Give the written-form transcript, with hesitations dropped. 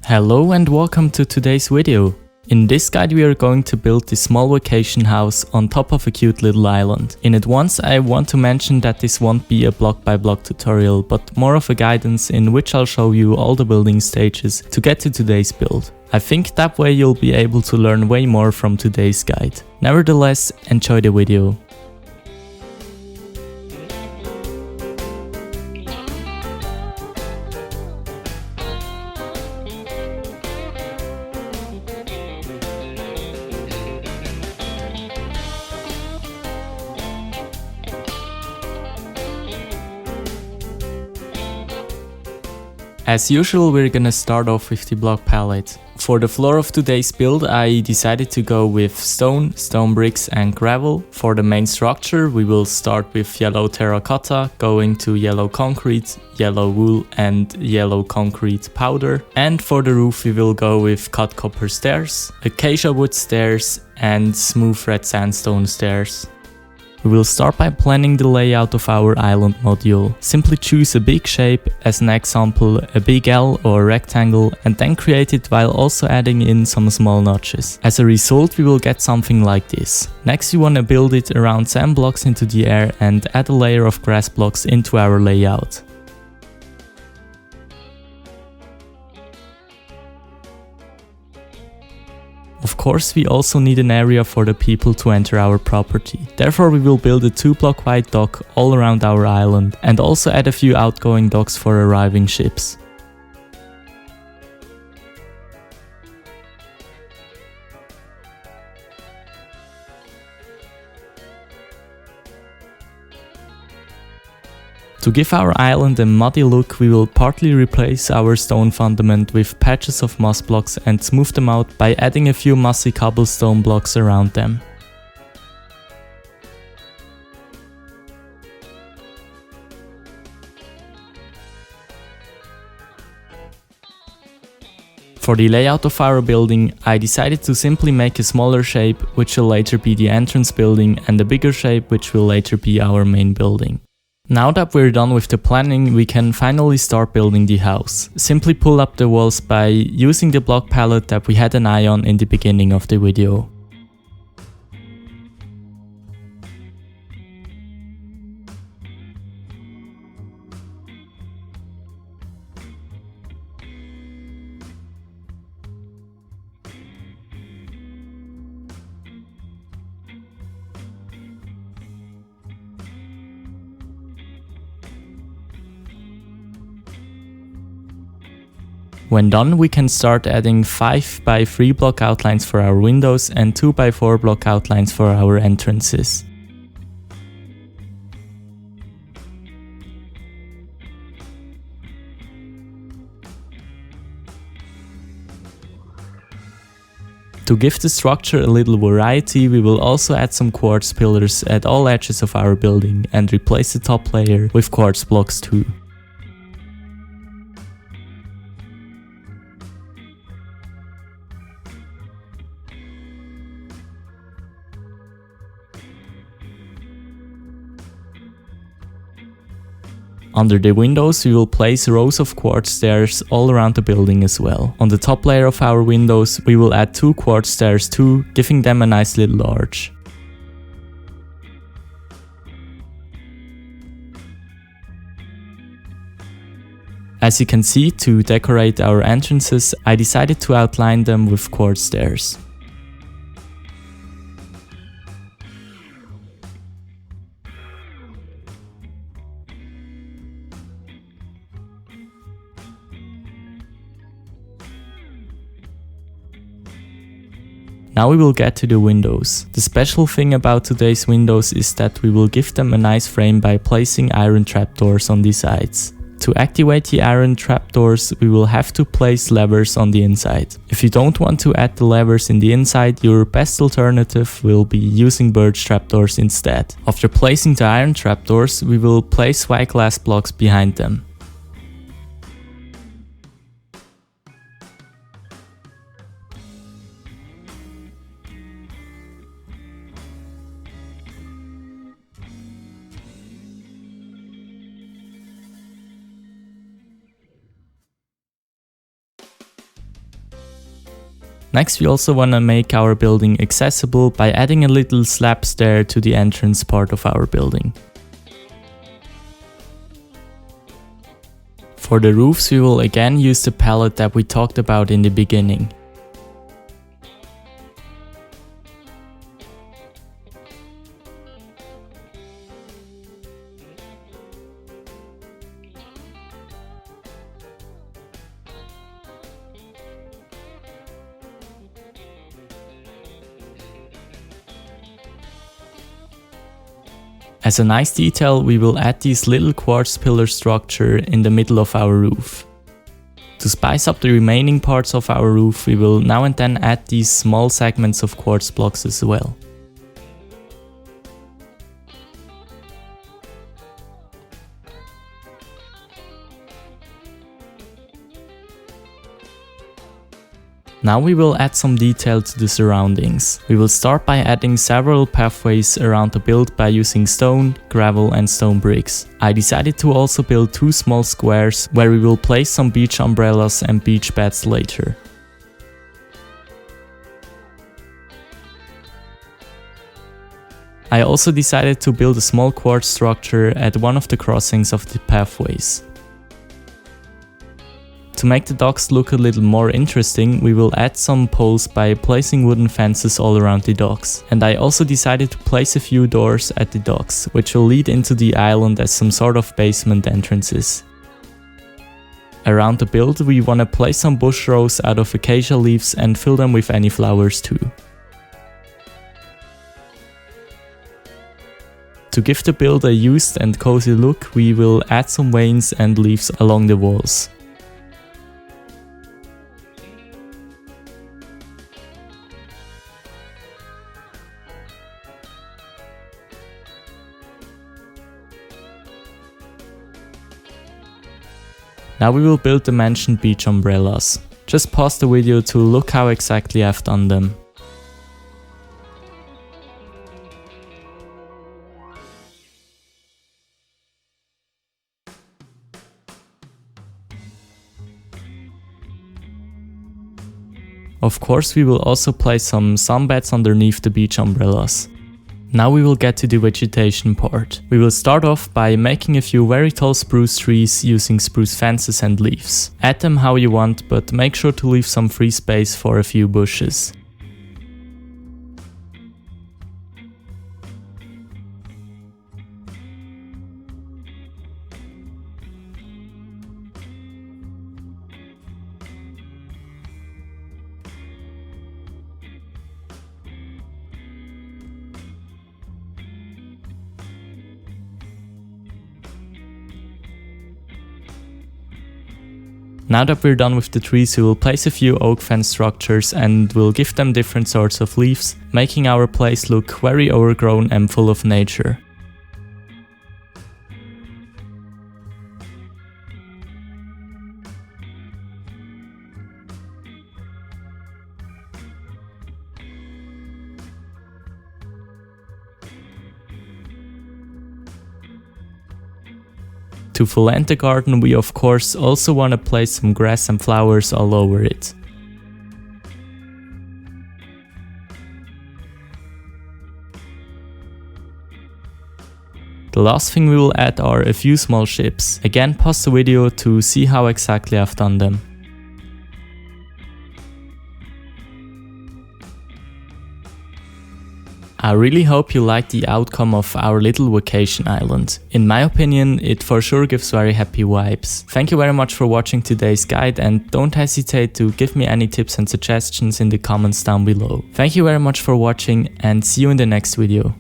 Hello and welcome to today's video. In this guide we are going to build this small vacation house on top of a cute little island. In advance I want to mention that this won't be a block by block tutorial, but more of a guidance in which I'll show you all the building stages to get to today's build. I think that way you'll be able to learn way more from today's guide. Nevertheless, enjoy the video. As usual, we're gonna start off with the block palette. For the floor of today's build, I decided to go with stone bricks and gravel. For the main structure, we will start with yellow terracotta, going to yellow concrete, yellow wool and yellow concrete powder. And for the roof, we will go with cut copper stairs, acacia wood stairs and smooth red sandstone stairs. We will start by planning the layout of our island module. Simply choose a big shape, as an example a big L or a rectangle, and then create it while also adding in some small notches. As a result we will get something like this. Next we want to build it around sand blocks into the air and add a layer of grass blocks into our layout. Of course, we also need an area for the people to enter our property. Therefore, we will build a 2-block wide dock all around our island and also add a few outgoing docks for arriving ships. To give our island a muddy look, we will partly replace our stone fundament with patches of moss blocks and smooth them out by adding a few mossy cobblestone blocks around them. For the layout of our building, I decided to simply make a smaller shape, which will later be the entrance building, and a bigger shape, which will later be our main building. Now that we're done with the planning, we can finally start building the house. Simply pull up the walls by using the block palette that we had an eye on in the beginning of the video. When done, we can start adding 5 by 3 block outlines for our windows and 2 by 4 block outlines for our entrances. To give the structure a little variety, we will also add some quartz pillars at all edges of our building and replace the top layer with quartz blocks too. Under the windows we will place rows of quartz stairs all around the building as well. On the top layer of our windows we will add 2 quartz stairs too, giving them a nice little arch. As you can see, to decorate our entrances, I decided to outline them with quartz stairs. Now we will get to the windows. The special thing about today's windows is that we will give them a nice frame by placing iron trapdoors on the sides. To activate the iron trapdoors, we will have to place levers on the inside. If you don't want to add the levers in the inside, your best alternative will be using birch trapdoors instead. After placing the iron trapdoors, we will place white glass blocks behind them. Next, we also want to make our building accessible by adding a little slab stair to the entrance part of our building. For the roofs, we will again use the pallet that we talked about in the beginning. As a nice detail, we will add this little quartz pillar structure in the middle of our roof. To spice up the remaining parts of our roof, we will now and then add these small segments of quartz blocks as well. Now we will add some detail to the surroundings. We will start by adding several pathways around the build by using stone, gravel and stone bricks. I decided to also build 2 small squares where we will place some beach umbrellas and beach beds later. I also decided to build a small quartz structure at one of the crossings of the pathways. To make the docks look a little more interesting, we will add some poles by placing wooden fences all around the docks. And I also decided to place a few doors at the docks, which will lead into the island as some sort of basement entrances. Around the build, we want to place some bush rows out of acacia leaves and fill them with any flowers too. To give the build a used and cozy look, we will add some veins and leaves along the walls. Now we will build the mentioned beach umbrellas. Just pause the video to look how exactly I've done them. Of course, we will also place some sunbeds underneath the beach umbrellas. Now we will get to the vegetation part. We will start off by making a few very tall spruce trees using spruce fences and leaves. Add them how you want, but make sure to leave some free space for a few bushes. Now that we're done with the trees, we will place a few oak fence structures and we'll give them different sorts of leaves, making our place look very overgrown and full of nature. To full end the garden, we of course also want to place some grass and flowers all over it. The last thing we will add are a few small ships. Again, pause the video to see how exactly I've done them. I really hope you liked the outcome of our little vacation island. In my opinion, it for sure gives very happy vibes. Thank you very much for watching today's guide and don't hesitate to give me any tips and suggestions in the comments down below. Thank you very much for watching and see you in the next video.